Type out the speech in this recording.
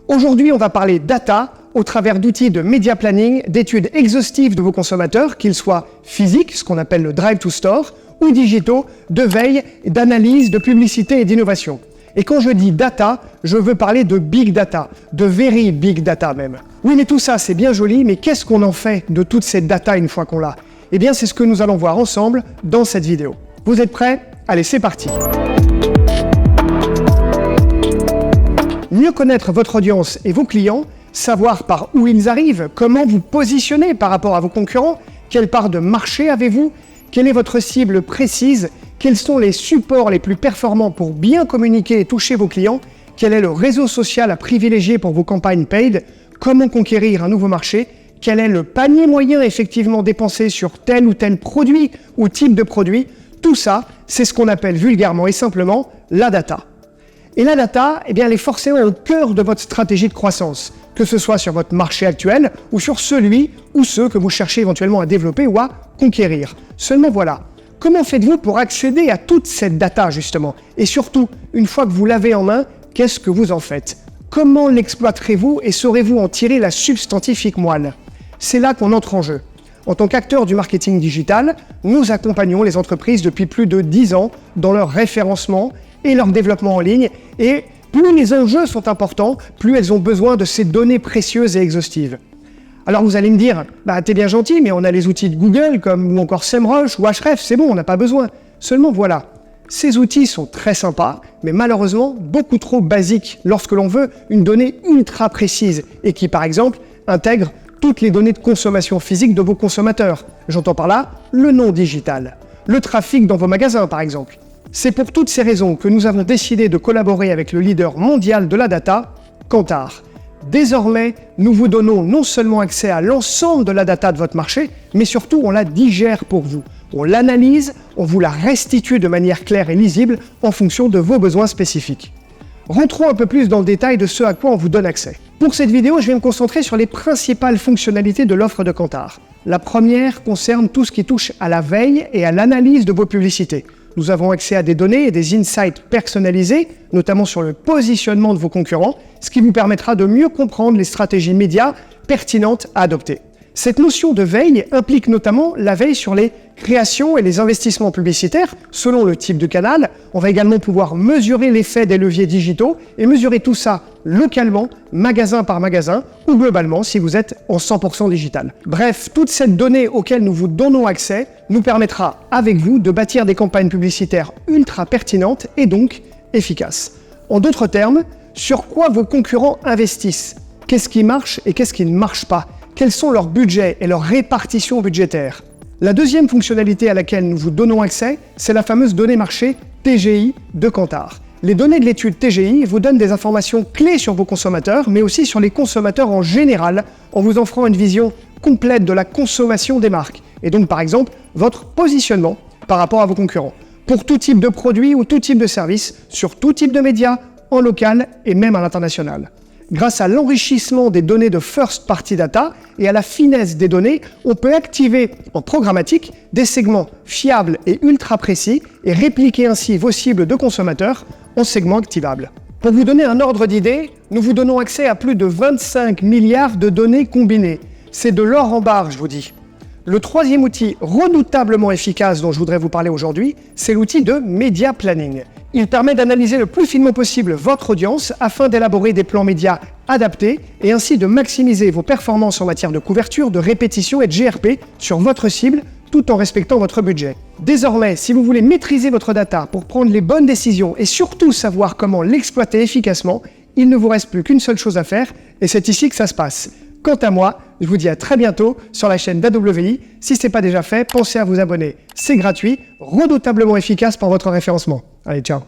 Aujourd'hui, on va parler data au travers d'outils de media planning, d'études exhaustives de vos consommateurs, qu'ils soient physiques, ce qu'on appelle le drive to store, ou digitaux, de veille, d'analyse, de publicité et d'innovation. Et quand je dis data, je veux parler de big data, de very big data même. Oui, mais tout ça, c'est bien joli, mais qu'est-ce qu'on en fait de toute cette data une fois qu'on l'a? Eh bien, c'est ce que nous allons voir ensemble dans cette vidéo. Vous êtes prêts? Allez, c'est parti! Mieux connaître votre audience et vos clients, savoir par où ils arrivent, comment vous positionnez par rapport à vos concurrents, quelle part de marché avez-vous, quelle est votre cible précise, quels sont les supports les plus performants pour bien communiquer et toucher vos clients, quel est le réseau social à privilégier pour vos campagnes paid, comment conquérir un nouveau marché, quel est le panier moyen effectivement dépensé sur tel ou tel produit ou type de produit. Tout ça, c'est ce qu'on appelle vulgairement et simplement la data. Et la data, eh bien, elle est forcément au cœur de votre stratégie de croissance, que ce soit sur votre marché actuel ou sur celui ou ceux que vous cherchez éventuellement à développer ou à conquérir. Seulement voilà, comment faites-vous pour accéder à toute cette data justement? Et surtout, une fois que vous l'avez en main, qu'est-ce que vous en faites? Comment l'exploiterez-vous et saurez-vous en tirer la substantifique moelle? C'est là qu'on entre en jeu. En tant qu'acteur du marketing digital, nous accompagnons les entreprises depuis plus de 10 ans dans leur référencement et leur développement en ligne. Et plus les enjeux sont importants, plus elles ont besoin de ces données précieuses et exhaustives. Alors vous allez me dire, t'es bien gentil, mais on a les outils de Google ou encore SEMrush ou Ahrefs, c'est bon, on n'a pas besoin. Seulement voilà, ces outils sont très sympas, mais malheureusement beaucoup trop basiques lorsque l'on veut une donnée ultra précise et qui par exemple intègre toutes les données de consommation physique de vos consommateurs. J'entends par là le nom digital, le trafic dans vos magasins par exemple. C'est pour toutes ces raisons que nous avons décidé de collaborer avec le leader mondial de la data, Kantar. Désormais, nous vous donnons non seulement accès à l'ensemble de la data de votre marché, mais surtout on la digère pour vous. On l'analyse, on vous la restitue de manière claire et lisible en fonction de vos besoins spécifiques. Rentrons un peu plus dans le détail de ce à quoi on vous donne accès. Pour cette vidéo, je vais me concentrer sur les principales fonctionnalités de l'offre de Kantar. La première concerne tout ce qui touche à la veille et à l'analyse de vos publicités. Nous avons accès à des données et des insights personnalisés, notamment sur le positionnement de vos concurrents, ce qui vous permettra de mieux comprendre les stratégies médias pertinentes à adopter. Cette notion de veille implique notamment la veille sur les créations et les investissements publicitaires selon le type de canal. On va également pouvoir mesurer l'effet des leviers digitaux et mesurer tout ça localement, magasin par magasin ou globalement si vous êtes en 100% digital. Bref, toute cette donnée auxquelles nous vous donnons accès nous permettra avec vous de bâtir des campagnes publicitaires ultra pertinentes et donc efficaces. En d'autres termes, sur quoi vos concurrents investissent? Qu'est-ce qui marche et qu'est-ce qui ne marche pas? Quels sont leurs budgets et leur répartition budgétaire? La deuxième fonctionnalité à laquelle nous vous donnons accès, c'est la fameuse donnée marché TGI de Kantar. Les données de l'étude TGI vous donnent des informations clés sur vos consommateurs, mais aussi sur les consommateurs en général, en vous offrant une vision complète de la consommation des marques, et donc par exemple votre positionnement par rapport à vos concurrents, pour tout type de produit ou tout type de service, sur tout type de médias, en local et même à l'international. Grâce à l'enrichissement des données de First Party Data et à la finesse des données, on peut activer en programmatique des segments fiables et ultra précis et répliquer ainsi vos cibles de consommateurs en segments activables. Pour vous donner un ordre d'idée, nous vous donnons accès à plus de 25 milliards de données combinées. C'est de l'or en barre, je vous dis. Le troisième outil redoutablement efficace dont je voudrais vous parler aujourd'hui, c'est l'outil de Media Planning. Il permet d'analyser le plus finement possible votre audience afin d'élaborer des plans médias adaptés et ainsi de maximiser vos performances en matière de couverture, de répétition et de GRP sur votre cible tout en respectant votre budget. Désormais, si vous voulez maîtriser votre data pour prendre les bonnes décisions et surtout savoir comment l'exploiter efficacement, il ne vous reste plus qu'une seule chose à faire et c'est ici que ça se passe. Quant à moi, je vous dis à très bientôt sur la chaîne d'AWI. Si ce n'est pas déjà fait, pensez à vous abonner. C'est gratuit, redoutablement efficace pour votre référencement. Allez, ciao!